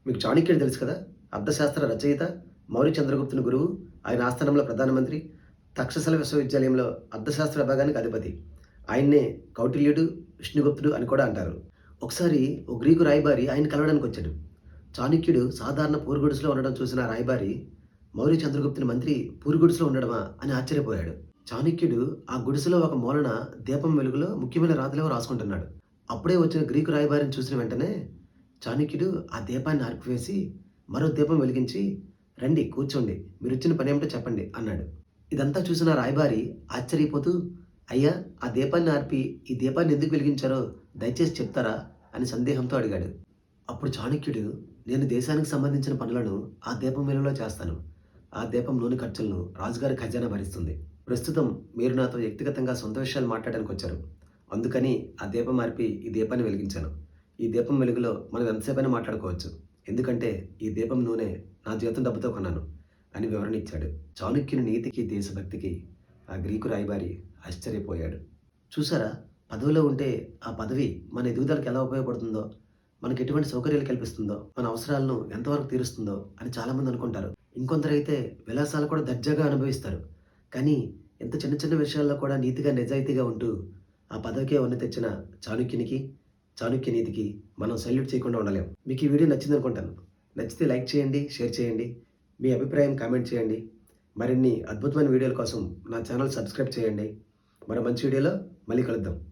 మీకు చాణక్యుడు తెలుసు కదా! అర్థశాస్త్ర రచయిత, మౌర్య చంద్రగుప్తుని గురువు, ఆయన ఆస్థానంలో ప్రధానమంత్రి, తక్షశిల విశ్వవిద్యాలయంలో అర్థశాస్త్ర విభాగానికి అధిపతి. ఆయన్నే కౌటిల్యుడు, విష్ణుగుప్తుడు అని కూడా అంటారు. ఒకసారి ఓ గ్రీకు రాయబారి ఆయన్ని కలవడానికొచ్చాడు. చాణక్యుడు సాధారణ పూరుగుడిసెలో ఉండడం చూసిన ఆ రాయబారి, మౌర్య చంద్రగుప్తుని మంత్రి పూరుగుడిసెలో ఉండడమా అని ఆశ్చర్యపోయాడు. చాణక్యుడు ఆ గుడిసెలో ఒక మూలన దీపం వెలుగులో ముఖ్యమైన రాతలేవో రాసుకుంటున్నాడు. అప్పుడే వచ్చిన గ్రీకు రాయబారిని చూసిన వెంటనే చాణక్యుడు ఆ దీపాన్ని ఆర్పివేసి మరో దీపం వెలిగించి, "రండి కూర్చోండి. మీరొచ్చిన పనేమిటో చెప్పండి" అన్నాడు. ఇదంతా చూసిన రాయబారి ఆశ్చర్యపోతూ, "అయ్యా! ఆ దీపాన్ని ఆర్పి ఈ దీపాన్ని ఎందుకు వెలిగించారో దయచేసి చెప్తారా?" అని సందేహంతో అడిగాడు. అప్పుడు చాణక్యుడు, "నేను దేశానికి సంబంధించిన పనులను ఆ దీపం వెలుగులో చేస్తాను. ఆ దీపం నూనె ఖర్చులను రాజుగారి ఖజానా భరిస్తుంది. ప్రస్తుతం మీరు నాతో వ్యక్తిగతంగా సొంత విషయాలు మాట్లాడడానికొచ్చారు. అందుకని ఆ దీపం ఆర్పి ఈ దీపాన్ని వెలిగించాను. ఈ దీపం వెలుగులో మనం ఎంతసేపైనా మాట్లాడుకోవచ్చు. ఎందుకంటే ఈ దీపం నూనె నా జీతం డబ్బుతో కొన్నాను" అని వివరణ ఇచ్చాడు. చాణక్యుని నీతికి, దేశభక్తికి ఆ గ్రీకు రాయబారి ఆశ్చర్యపోయాడు. చూసారా? పదవిలో ఉంటే ఆ పదవి మన ఎదుగుదలకు ఎలా ఉపయోగపడుతుందో, మనకు ఎటువంటి సౌకర్యాలు కల్పిస్తుందో, మన అవసరాలను ఎంతవరకు తీరుస్తుందో అని చాలామంది అనుకుంటారు. ఇంకొందరైతే విలాసాలు కూడా దర్జాగా అనుభవిస్తారు. కానీ ఎంత చిన్న చిన్న విషయాల్లో కూడా నీతిగా, నిజాయితీగా ఉంటూ ఆ పదవికే ఉన్నతి తెచ్చిన చాణక్యునికి, చాణక్య నీతికి మనం సెల్యూట్ చేయకుండా ఉండలేం. మీకు ఈ వీడియో నచ్చిందనుకుంటాను. నచ్చితే లైక్ చేయండి, షేర్ చేయండి. మీ అభిప్రాయం కామెంట్ చేయండి. మరిన్ని అద్భుతమైన వీడియోల కోసం నా ఛానల్ సబ్స్క్రైబ్ చేయండి. మరో మంచి వీడియోలో మళ్ళీ కలుద్దాం.